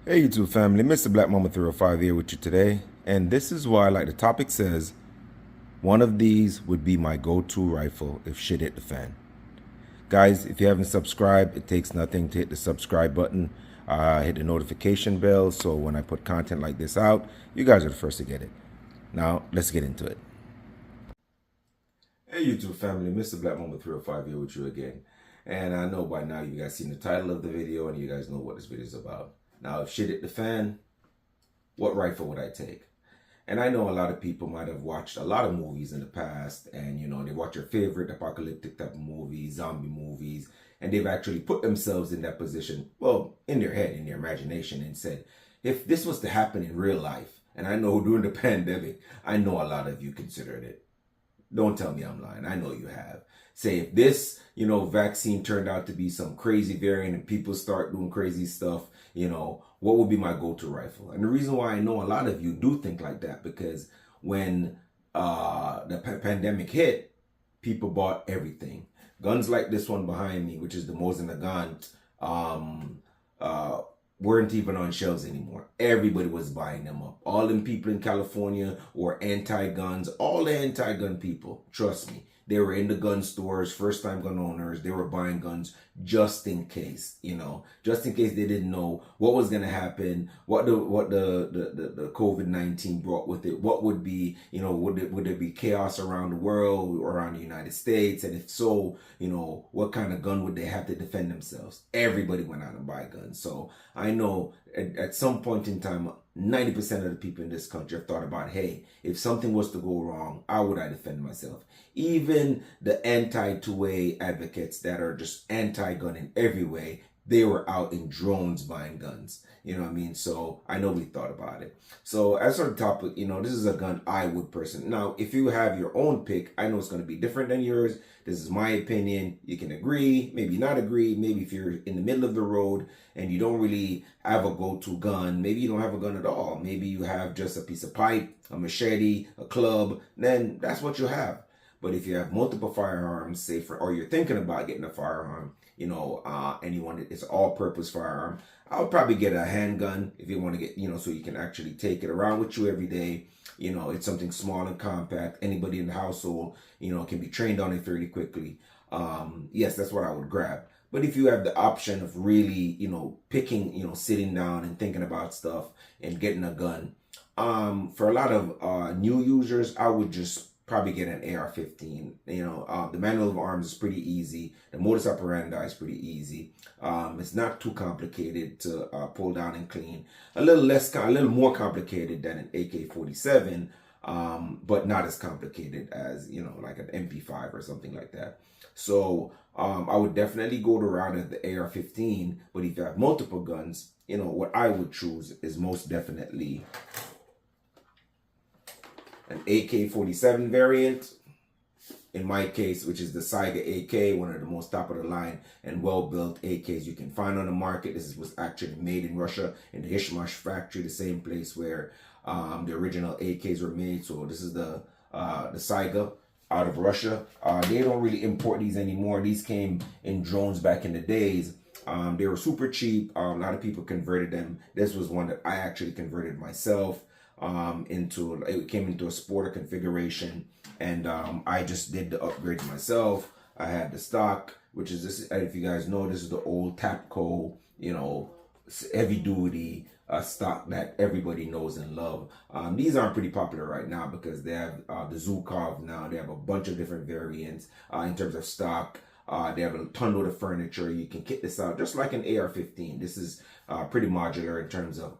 Hey YouTube family, Mr. Black Mama 305 here with you today, and this is why, like the topic says, one of these would be my go-to rifle if shit hit the fan. Guys, if you haven't subscribed, it takes nothing to hit the subscribe button, hit the notification bell, so when I put content like this out, you guys are the first to get it. Now, let's get into it. Hey YouTube family, Mr. Black Mama 305 here with you again. And I know by now you guys seen the title of the video and you guys know what this video is about. Now, if shit hit the fan, what rifle would I take? And I know a lot of people might have watched a lot of movies in the past, and they watch your favorite apocalyptic type of movies, zombie movies, and they've actually put themselves in that position, well, in their head, in their imagination, and said, if this was to happen in real life, and I know during the pandemic, I know a lot of you considered it. Don't tell me I'm lying. I know you have. Say if this, vaccine turned out to be some crazy variant and people start doing crazy stuff, what would be my go-to rifle? And the reason why I know a lot of you do think like that, because when the pandemic hit, people bought everything. Guns like this one behind me, which is the Mosin Nagant, weren't even on shelves anymore. Everybody was buying them up. All them people in California were anti-guns. All the anti-gun people, trust me, they were in the gun stores, first-time gun owners. They were buying guns just in case, just in case they didn't know what was going to happen, what the COVID-19 brought with it. What would be, would there be chaos around the world or around the United States? And if so, what kind of gun would they have to defend themselves? Everybody went out and buy guns. So I know at some point in time, 90% of the people in this country have thought about, hey, if something was to go wrong, how would I defend myself? Even the anti-2A advocates that are just anti-gun in every way, they were out in drones buying guns. You know what I mean? So I know we thought about it. So as for the topic, this is a gun I would personally. Now, if you have your own pick, I know it's going to be different than yours. This is my opinion. You can agree, maybe not agree. Maybe if you're in the middle of the road and you don't really have a go-to gun, maybe you don't have a gun at all. Maybe you have just a piece of pipe, a machete, a club, then that's what you have. But if you have multiple firearms, say or you're thinking about getting a firearm, and you want it's all-purpose firearm, I would probably get a handgun if you want to get, so you can actually take it around with you every day. It's something small and compact. Anybody in the household, can be trained on it fairly quickly. Yes, that's what I would grab. But if you have the option of really, picking, sitting down and thinking about stuff and getting a gun, for a lot of new users, I would just probably get an AR-15. The manual of arms is pretty easy. The modus operandi is pretty easy. It's not too complicated to pull down and clean. A little more complicated than an AK-47, but not as complicated as like an MP5 or something like that. So I would definitely go the route of the AR-15. But if you have multiple guns, what I would choose is most definitely an AK-47 variant, in my case, which is the Saiga AK, one of the most top of the line and well-built AKs you can find on the market. This was actually made in Russia, in the Ishmash factory, the same place where the original AKs were made. So this is the Saiga out of Russia. They don't really import these anymore. These came in drones back in the days. They were super cheap. A lot of people converted them. This was one that I actually converted myself. It came into a sporter configuration, and I just did the upgrade myself. I had the stock, which is this. If you guys know, this is the old Tapco, heavy duty stock that everybody knows and love. These aren't pretty popular right now because they have the Zukov now. They have a bunch of different variants in terms of stock. They have a ton of furniture. You can kit this out just like an AR-15. This is pretty modular in terms of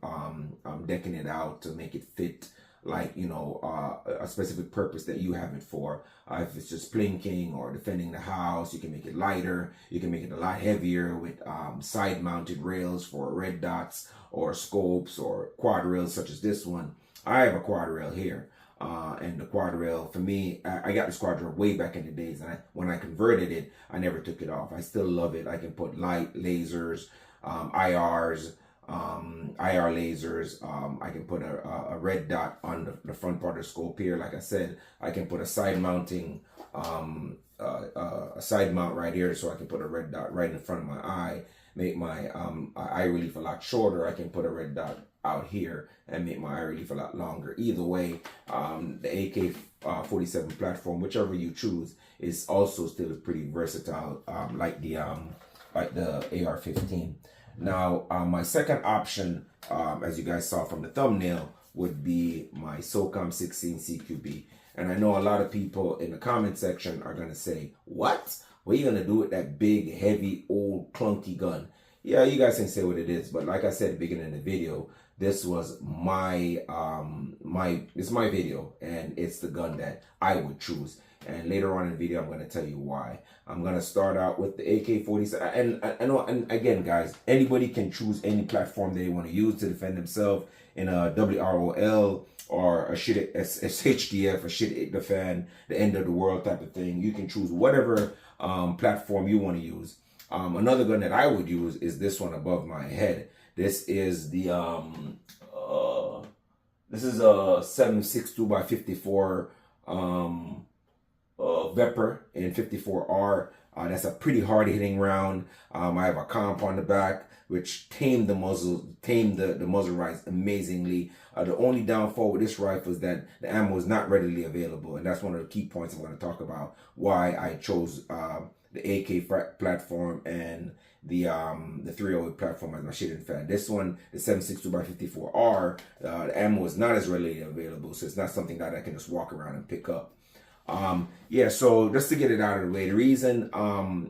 decking it out to make it fit like, a specific purpose that you have it for. If it's just plinking or defending the house, you can make it lighter. You can make it a lot heavier with side-mounted rails for red dots or scopes or quad rails such as this one. I have a quad rail here. And the quad rail, for me, I got this quad rail way back in the days, and when I converted it, I never took it off. I still love it. I can put light, lasers, IRs, IR lasers. I can put a red dot on the front part of the scope here. Like I said, I can put a side mounting, a side mount right here, so I can put a red dot right in front of my eye. make my eye relief a lot shorter, I can put a red dot out here and make my eye relief a lot longer. Either way, the AK-47 platform, whichever you choose, is also still pretty versatile, like the AR-15. Now, my second option, as you guys saw from the thumbnail, would be my SOCOM 16 CQB. And I know a lot of people in the comment section are going to say, what? What are you going to do with that big, heavy, old, clunky gun? Yeah, you guys can say what it is, but like I said at the beginning of the video, this was my it's my video, and it's the gun that I would choose. And later on in the video, I'm going to tell you why. I'm going to start out with the AK-47. And again, guys, anybody can choose any platform they want to use to defend themselves in a AWROL or a SHDF, a shit the fan, the end of the world type of thing. You can choose whatever platform you want to use. Another gun that I would use is this one above my head. This is the this is a 7.62x54 Vepr in 54R. That's a pretty hard hitting round. I have a comp on the back which tamed the muzzle rise amazingly. The only downfall with this rifle is that the ammo is not readily available, and that's one of the key points I'm going to talk about why I chose the AK platform and the 308 platform as my shaded fan. This one, the 7.62x54R, the ammo is not as readily available, so it's not something that I can just walk around and pick up. Yeah, so just to get it out of the way, the reason,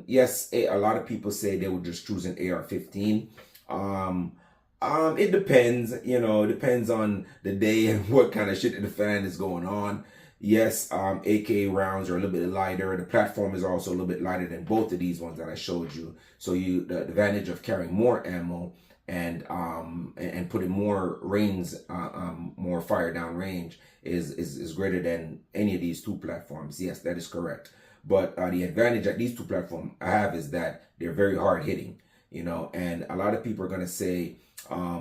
yes, a lot of people say they would just choose an AR-15. It depends, you know, it depends on the day and what kind of shit in the fan is going on. Yes, AK rounds are a little bit lighter. The platform is also a little bit lighter than both of these ones that I showed you. So the advantage of carrying more ammo and putting more range, more fire down range is greater than any of these two platforms. Yes, that is correct. But the advantage that these two platforms have is that they're very hard hitting, you know, and a lot of people are going to say,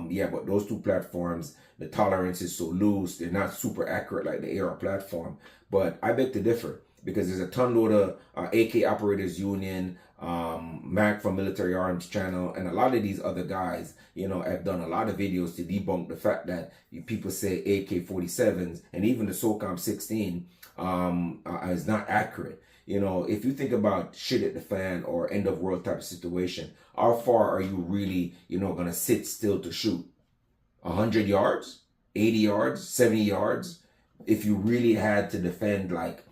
yeah, but those two platforms, the tolerance is so loose, they're not super accurate like the AR platform. But I beg to differ, because there's a ton load of AK Operators Union, Mac from Military Arms channel, and a lot of these other guys, you know, have done a lot of videos to debunk the fact that people say AK-47s and even the SOCOM 16 is not accurate. You know, if you think about shit at the fan or end of world type of situation, how far are you really, you know, gonna sit still to shoot? 100 yards, 80 yards, 70 yards? If you really had to defend like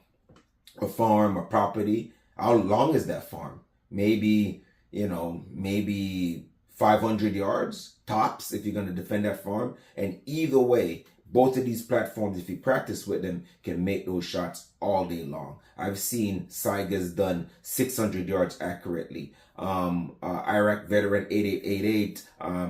a farm or property, how long is that farm? Maybe, you know, maybe 500 yards tops if you're going to defend that farm. And either way, both of these platforms, if you practice with them, can make those shots all day long. I've seen saigas done 600 yards accurately. Iraq veteran 8888,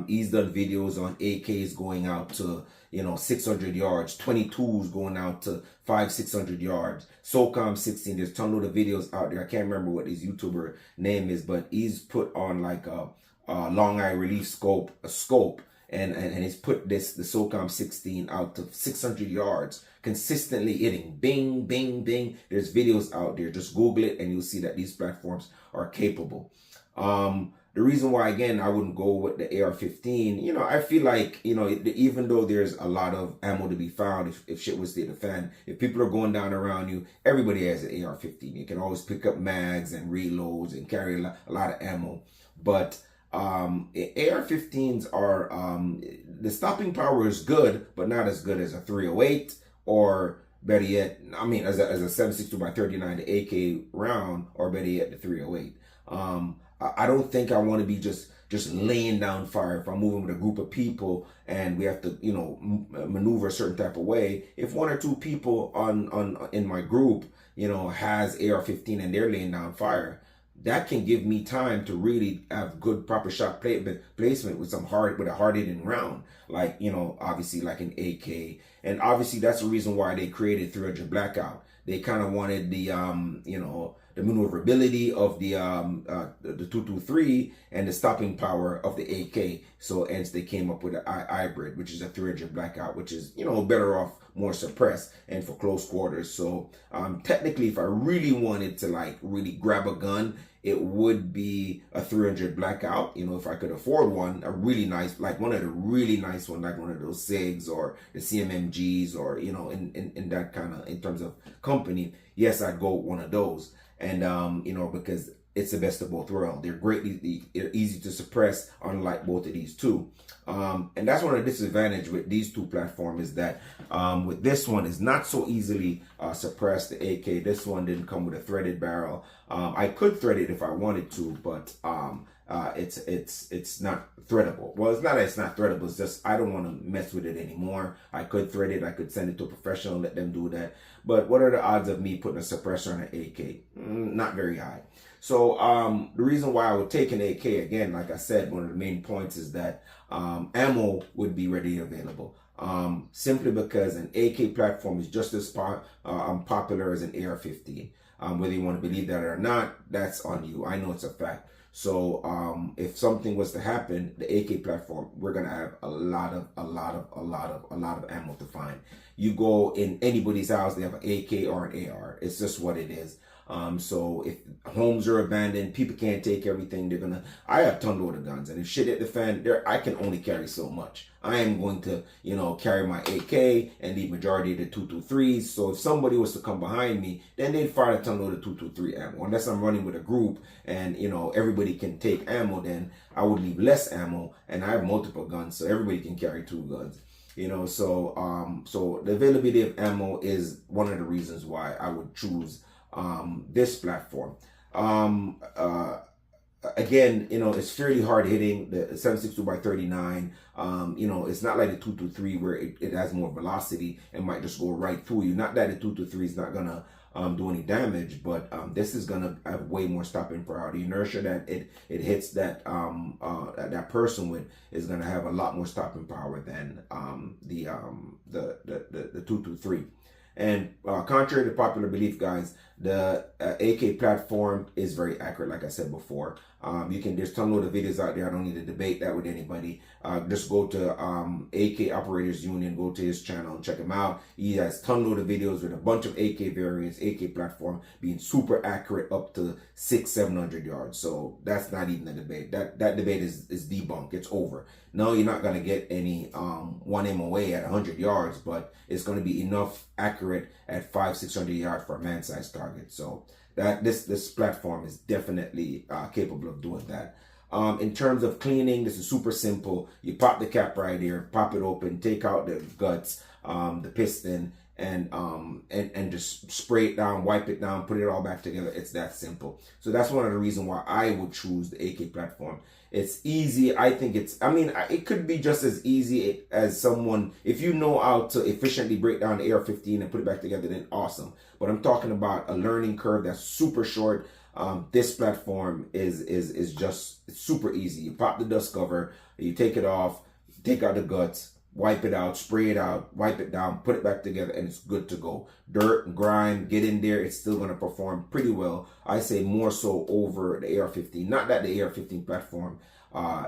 he's done videos on AKs going out to, you know, 600 yards, 22s going out to 500-600 yards. SOCOM 16, there's a ton of videos out there. I can't remember what his YouTuber name is, but he's put on like a long eye relief scope, and he's put the SOCOM 16 out to 600 yards, consistently hitting bing, bing, bing. There's videos out there. Just Google it and you'll see that these platforms are capable. The reason why, again, I wouldn't go with the AR-15, you know, I feel like, you know, even though there's a lot of ammo to be found, if shit was state of fan, if people are going down around you, everybody has an AR-15. You can always pick up mags and reloads and carry a lot of ammo. But AR-15s are, the stopping power is good, but not as good as a 308, or better yet, I mean, as a 7.62x39, the AK round, or better yet, the 308. I don't think I want to be just laying down fire if I'm moving with a group of people and we have to, you know, maneuver a certain type of way. If one or two people in my group, you know, has AR-15 and they're laying down fire, that can give me time to really have good proper shot placement with a hard hitting round, like, you know, obviously like an AK. And obviously that's the reason why they created 300 Blackout. They kind of wanted the you know, the maneuverability of the 223 and the stopping power of the AK. So hence they came up with a hybrid, which is a 300 Blackout, which is, you know, better off, more suppressed and for close quarters. So technically, if I really wanted to like really grab a gun, it would be a 300 blackout. You know, if I could afford one, a really nice, like one of the really nice ones, like one of those SIGs or the CMMGs, or, you know, in that kind of, in terms of company, yes, I'd go one of those. And, you know, because it's the best of both worlds. They're easy to suppress, unlike both of these two. And that's one of the disadvantages with these two platforms, is that with this one, is not so easily suppressed. The AK, this one didn't come with a threaded barrel. I could thread it if I wanted to, but it's not threadable. Well, it's not that it's not threadable. It's just I don't want to mess with it anymore. I could thread it. I could send it to a professional and let them do that. But what are the odds of me putting a suppressor on an AK? Not very high. So the reason why I would take an AK, again, like I said, one of the main points is that ammo would be readily available. Simply because an AK platform is just as popular as an AR-15. Whether you want to believe that or not, that's on you. I know it's a fact. So if something was to happen, the AK platform, we're gonna have a lot of ammo to find. You go in anybody's house, they have an AK or an AR. It's just what it is. So if homes are abandoned, people can't take everything. I have ton load of guns, and if shit hit the fan, I can only carry so much. I am going to, you know, carry my AK and the majority of the 223s. So if somebody was to come behind me, then they'd fire a ton load of 223 ammo. Unless I'm running with a group and, you know, everybody can take ammo, then I would leave less ammo, and I have multiple guns, so everybody can carry 2 guns. You know, so so the availability of ammo is one of the reasons why I would choose this platform. Again, you know, it's fairly hard hitting. The 7.62x39. You know, it's not like the 223 where it has more velocity and might just go right through you. Not that the 223 is not gonna do any damage, but this is gonna have way more stopping power. The inertia that it hits that that person with is gonna have a lot more stopping power than the 223. And contrary to popular belief, guys, the AK platform is very accurate, like I said before. There's ton load of videos out there. I don't need to debate that with anybody. Just go to AK Operators Union, go to his channel and check him out. He has ton load of videos with a bunch of AK variants, AK platform being super accurate up to 600-700 yards. So that's not even a debate. That debate is debunked. It's over. No, you're not gonna get any 1 MOA at 100 yards, but it's gonna be enough accurate at 500-600 yards for a man-sized target. So that this platform is definitely capable of doing that. In terms of cleaning, this is super simple. You pop the cap right here, pop it open, take out the guts, the piston, and just spray it down, wipe it down, put it all back together. It's that simple. So that's one of the reasons why I would choose the AK platform. It's easy. I think it could be just as easy as someone, if you know how to efficiently break down the AR-15 and put it back together, then awesome. But I'm talking about a learning curve that's super short. This platform is just super easy. You pop the dust cover, you take it off, take out the guts, wipe it out, spray it out, wipe it down, put it back together, and it's good to go. Dirt and grime, get in there, it's still going to perform pretty well. I say more so over the AR-15. Not that the AR-15 platform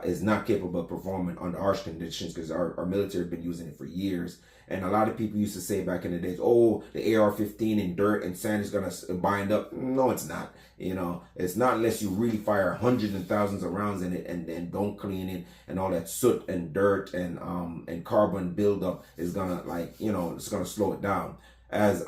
is not capable of performing under harsh conditions, because our military has been using it for years. And a lot of people used to say back in the days, oh, the AR-15 in dirt and sand is going to bind up. No, it's not. You know, it's not unless you really fire hundreds and thousands of rounds in it and then don't clean it, and all that soot and dirt and carbon buildup is gonna, like, you know, it's gonna slow it down. As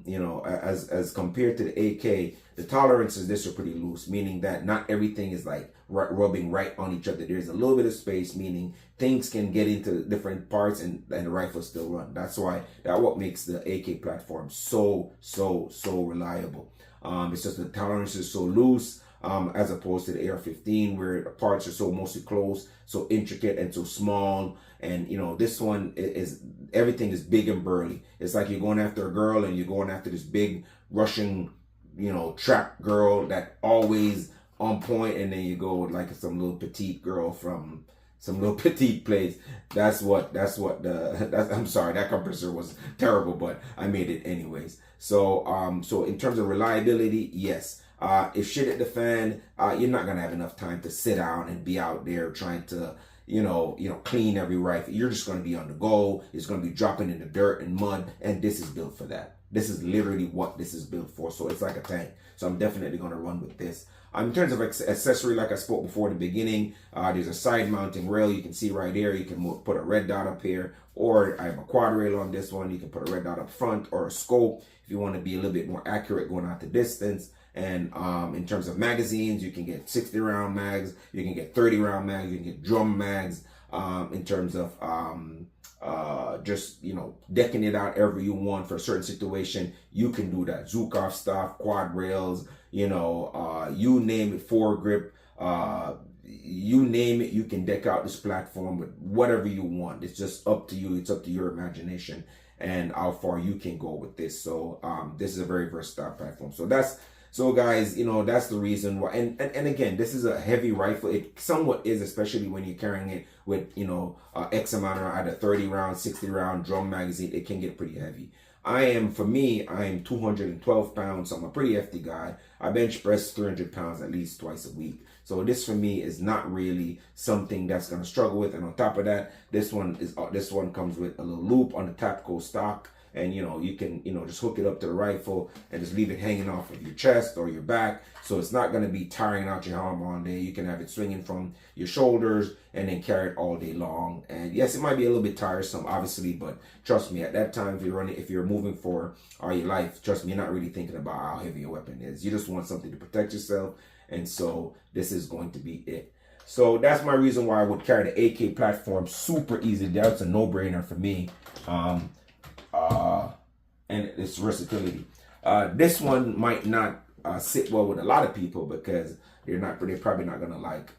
you know, as compared to the AK, the tolerances this are pretty loose, meaning that not everything is like rubbing right on each other. There's a little bit of space, meaning things can get into different parts and the rifle still run. That's what makes the AK platform so reliable. It's just the tolerance is so loose, as opposed to the AR-15, where the parts are so mostly close, so intricate and so small. And you know, this one is everything is big and burly. It's like you're going after a girl and you're going after this big Russian, you know, trap girl that always on point, and then you go with like some little petite girl from some little petite place. I'm sorry, that compressor was terrible, but I made it anyways. So so in terms of reliability, yes. If shit hit the fan, you're not gonna have enough time to sit down and be out there trying to, you know, clean every rifle. You're just gonna be on the go. It's gonna be dropping in the dirt and mud, and this is built for that. This is literally what this is built for. So it's like a tank. So I'm definitely going to run with this. In terms of accessory, like I spoke before in the beginning, there's a side mounting rail. You can see right here. You can put a red dot up here, or I have a quad rail on this one. You can put a red dot up front, or a scope if you want to be a little bit more accurate going out the distance. And in terms of magazines, you can get 60 round mags, you can get 30 round mags, you can get drum mags. In terms of just, you know, decking it out ever you want for a certain situation, you can do that. Zukov stuff, quad rails, you know, you name it, foregrip, you name it, you can deck out this platform with whatever you want. It's just up to you. It's up to your imagination and how far you can go with this. So this is a very versatile platform. So guys, you know, that's the reason why. And again, this is a heavy rifle. It somewhat is, especially when you're carrying it with, you know, X amount of either 30 round, 60 round drum magazine. It can get pretty heavy. For me, I am 212 pounds, so I'm a pretty hefty guy. I bench press 300 pounds at least twice a week. So this for me is not really something that's going to struggle with. And on top of that, this one comes with a little loop on the tactical stock. And, you know, you can, you know, just hook it up to the rifle and just leave it hanging off of your chest or your back. So it's not going to be tiring out your arm all day. You can have it swinging from your shoulders and then carry it all day long. And yes, it might be a little bit tiresome, obviously, but trust me, at that time, if you're moving for all your life, trust me, you're not really thinking about how heavy your weapon is. You just want something to protect yourself. And so this is going to be it. So that's my reason why I would carry the AK platform. Super easy. That's a no-brainer for me. And its versatility. This one might not sit well with a lot of people because they're probably not gonna like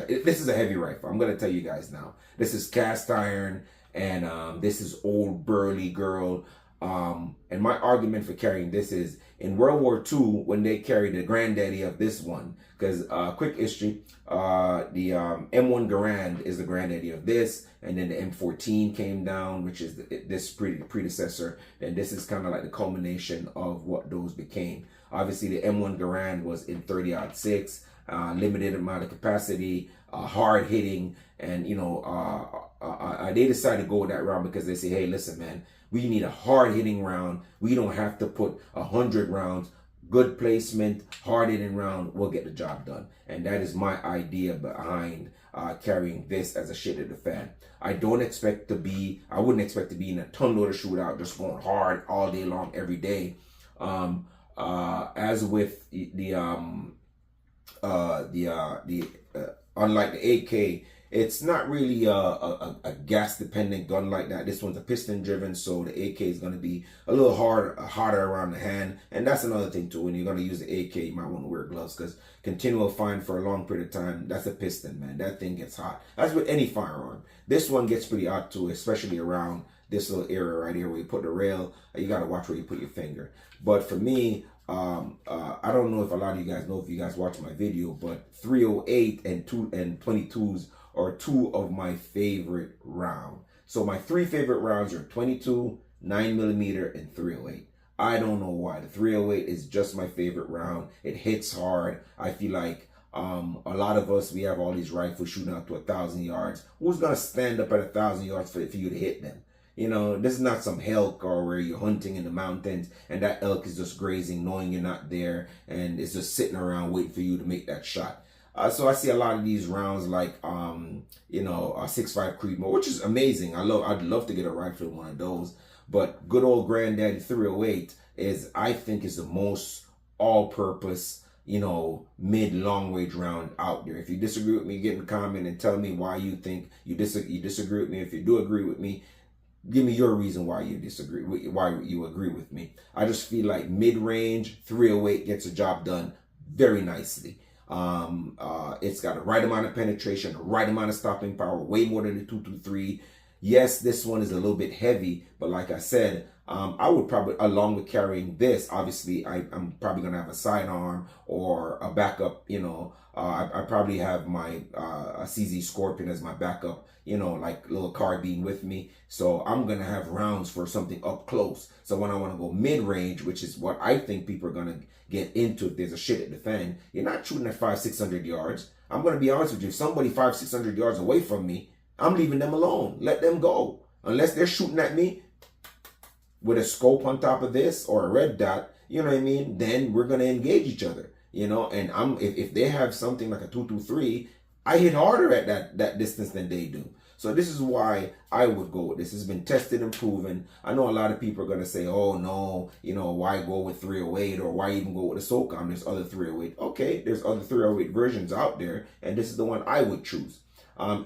this is a heavy rifle. I'm gonna tell you guys now. This is cast iron, and this is old burly girl. And my argument for carrying this is in World War II, when they carried the granddaddy of this one, because quick history, the M1 Garand is the granddaddy of this, and then the M14 came down, which is this predecessor, and this is kind of like the culmination of what those became. Obviously, the M1 Garand was in 30-06, limited amount of capacity, hard hitting, and you know, they decided to go that round because they say, hey, listen, man, we need a hard hitting round. We don't have to put 100 rounds. Good placement, hard hitting round will get the job done. And that is my idea behind carrying this as a shit at the fan. I wouldn't expect to be in a ton loader shootout, just going hard all day long every day. As with unlike the AK, it's not really a gas dependent gun like that. This one's a piston driven, so the AK is going to be a little harder around the hand. And that's another thing too. When you're going to use the AK, you might want to wear gloves because continual firing for a long period of time, that's a piston, man. That thing gets hot. That's with any firearm. This one gets pretty hot too, especially around this little area right here where you put the rail. You got to watch where you put your finger. But for me, I don't know if a lot of you guys know if you guys watch my video, but 308 and 22s are two of my favorite rounds. So my three favorite rounds are 22, 9mm, and 308. I don't know why. The 308 is just my favorite round. It hits hard. I feel like a lot of us, we have all these rifles shooting out to 1,000 yards. Who's gonna stand up at 1,000 yards for you to hit them? You know, this is not some elk or where you're hunting in the mountains and that elk is just grazing, knowing you're not there, and it's just sitting around waiting for you to make that shot. So I see a lot of these rounds like, you know, 6.5 Creedmoor, which is amazing. I'd love to get a rifle in one of those. But good old Granddaddy 308 I think is the most all-purpose, you know, mid-long range round out there. If you disagree with me, get in the comment and tell me why you think you disagree with me. If you do agree with me, give me your reason why you disagree, why you agree with me. I just feel like mid-range 308 gets the job done very nicely. It's got the right amount of penetration, the right amount of stopping power, way more than the 223. Yes, this one is a little bit heavy, but like I said, I would probably, along with carrying this, obviously, I'm probably going to have a sidearm or a backup, you know. I probably have my a CZ Scorpion as my backup, you know, like little carbine with me. So I'm going to have rounds for something up close. So when I want to go mid-range, which is what I think people are going to get into if there's a shit at the fan, you're not shooting at 500-600 yards. I'm going to be honest with you. If somebody 500-600 yards away from me, I'm leaving them alone. Let them go. Unless they're shooting at me, with a scope on top of this or a red dot, you know what I mean, then we're gonna engage each other, you know. And if they have something like a 223, I hit harder at that distance than they do. So this is why I would go with this. It's been tested and proven. I know a lot of people are going to say, oh no, you know, why go with 308 or why even go with a SOCOM? There's other 308. Okay, there's other 308 versions out there, and this is the one I would choose.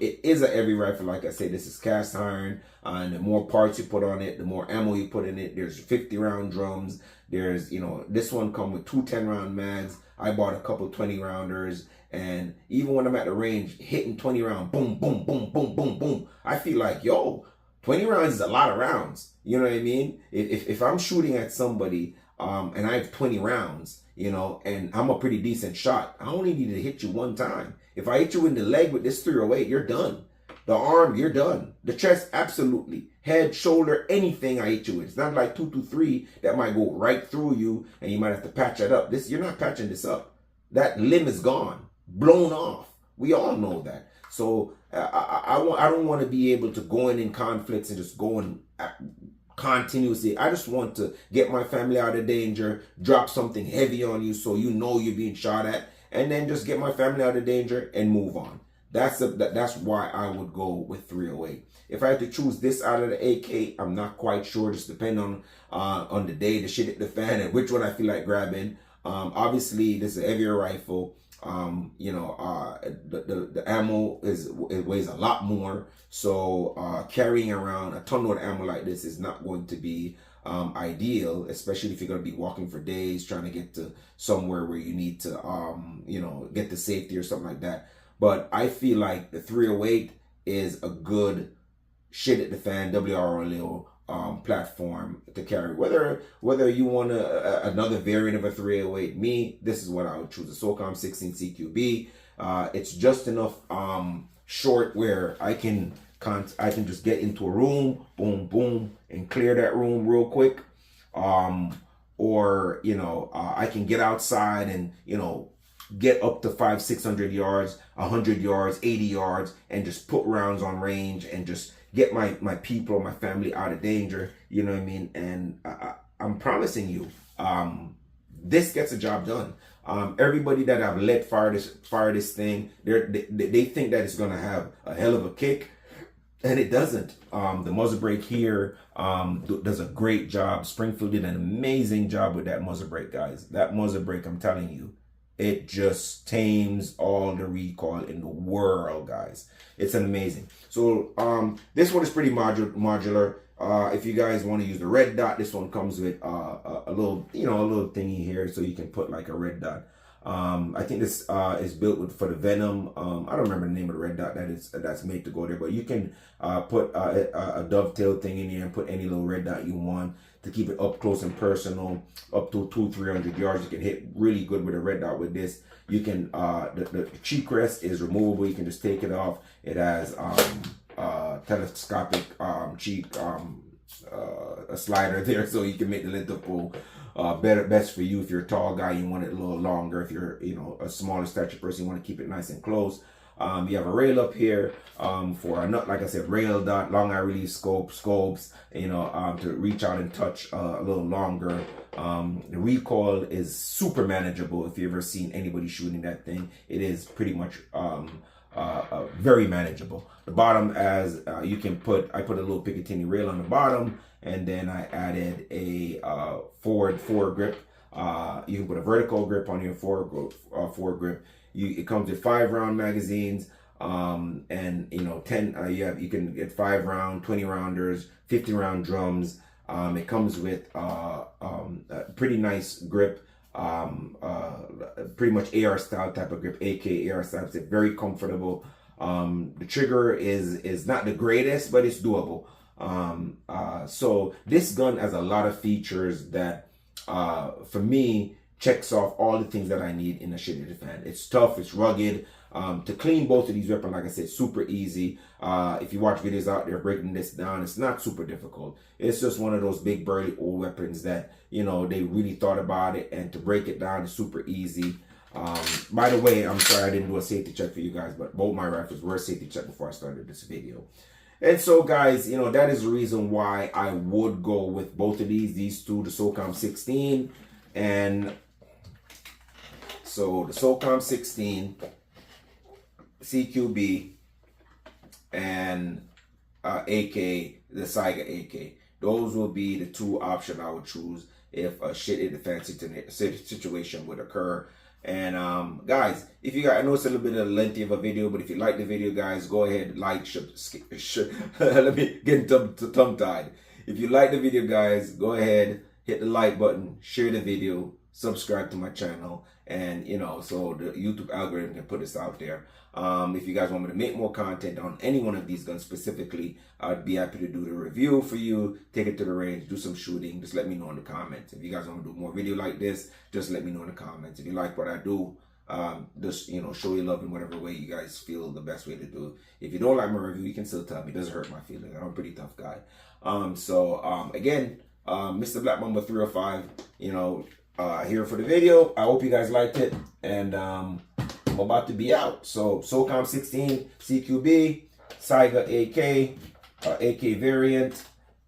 It is a heavy rifle, like I said. This is cast iron, and the more parts you put on it, the more ammo you put in it. There's 50-round drums. There's, you know, this one come with 2 10-round mags. I bought a couple 20-rounders, and even when I'm at the range, hitting 20 round, boom, boom, boom, boom, boom, boom, I feel like, yo, 20 rounds is a lot of rounds. You know what I mean? If I'm shooting at somebody, and I have 20 rounds, you know, and I'm a pretty decent shot, I only need to hit you one time. If I hit you in the leg with this 308, you're done. The arm, you're done. The chest, absolutely. Head, shoulder, anything I hit you with. It's not like 223 that might go right through you and you might have to patch it up. You're not patching this up. That limb is gone, blown off. We all know that. So I don't want to be able to go in conflicts and just go in continuously. I just want to get my family out of danger, drop something heavy on you so you know you're being shot at, and then just get my family out of danger and move on. That's why I would go with 308. If I had to choose this out of the AK, I'm not quite sure. Just depend on the day, the shit hit the fan, and which one I feel like grabbing. Obviously, this is a heavier rifle. You know, the ammo it weighs a lot more. So carrying around a ton of ammo like this is not going to be ideal, especially if you're going to be walking for days trying to get to somewhere where you need to, you know, get to safety or something like that. But I feel like the 308 is a good shit at the fan AWROL platform to carry. Whether you want another variant of a 308, this is what I would choose: a SOCOM 16 CQB. It's just enough short where I can just get into a room, boom, boom, and clear that room real quick. Or you know, I can get outside and, you know, get up to 500-600 yards, 100 yards, 80 yards, and just put rounds on range and just get my people, my family out of danger. You know what I mean? And I'm promising you, this gets the job done. Everybody that I've let fire this thing, they think that it's gonna have a hell of a kick, and it doesn't. The muzzle brake here does a great job. Springfield did an amazing job with that muzzle brake, guys. That muzzle brake, I'm telling you, it just tames all the recoil in the world, guys. It's an amazing. So this one is pretty modular. If you guys want to use the red dot, this one comes with a little, you know, a little thingy here, so you can put like a red dot. I think this is built for the Venom. I don't remember the name of the red dot that's made to go there, but you can put a dovetail thing in here and put any little red dot you want to keep it up close and personal, up to 200-300 yards. You can hit really good with a red dot with this. You can the cheek rest is removable. You can just take it off. It has telescopic cheek a slider there, so you can make the length of pull best for you. If you're a tall guy, you want it a little longer. If you're, you know, a smaller stature person, you want to keep it nice and close. You have a rail up here for a nut, like I said, rail dot, long eye release scopes, you know, to reach out and touch a little longer. The recoil is super manageable. If you've ever seen anybody shooting that thing, it is pretty much very manageable. The bottom, as you can put, I put a little Picatinny rail on the bottom, and then I added a forward grip. You can put a vertical grip on your forward grip. It comes with 5-round magazines, and you know, 10. You can get 5-round, 20-rounders, 50-round drums. It comes with a pretty nice grip, pretty much AR style type of grip, AK AR style. It's very comfortable. The trigger is not the greatest, but it's doable. So this gun has a lot of features that, for me, checks off all the things that I need in a shitty fan. It's tough, it's rugged. To clean both of these weapons, like I said, super easy. If you watch videos out there breaking this down, it's not super difficult. It's just one of those big burly old weapons that, you know, they really thought about it, and to break it down is super easy. By the way, I'm sorry I didn't do a safety check for you guys, but both my rifles were a safety check before I started this video. And so, guys, you know, that is the reason why I would go with both of these two, the SOCOM 16. And so the SOCOM 16, CQB, and AK, the Saiga AK. Those will be the two options I would choose if a shit in the fancy situation would occur. And guys, if you guys, I know it's a little bit of lengthy of a video, but if you like the video, guys, go ahead, like, let me get tongue-tied. If you like the video, guys, go ahead, hit the like button, share the video, subscribe to my channel, and you know, so the YouTube algorithm can put this out there. If you guys want me to make more content on any one of these guns specifically, I'd be happy to do the review for you, take it to the range, do some shooting. Just let me know in the comments. If you guys want to do more video like this, just let me know in the comments. If you like what I do, just, you know, show your love in whatever way you guys feel the best way to do it. If you don't like my review, you can still tell me. It doesn't hurt my feelings. I'm a pretty tough guy. Again, Mr. Black Mamba 305, you know, here for the video. I hope you guys liked it, and I'm about to be out. So SOCOM 16, CQB, Saiga AK, AK variant,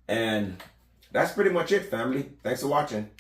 and that's pretty much it, family. Thanks for watching.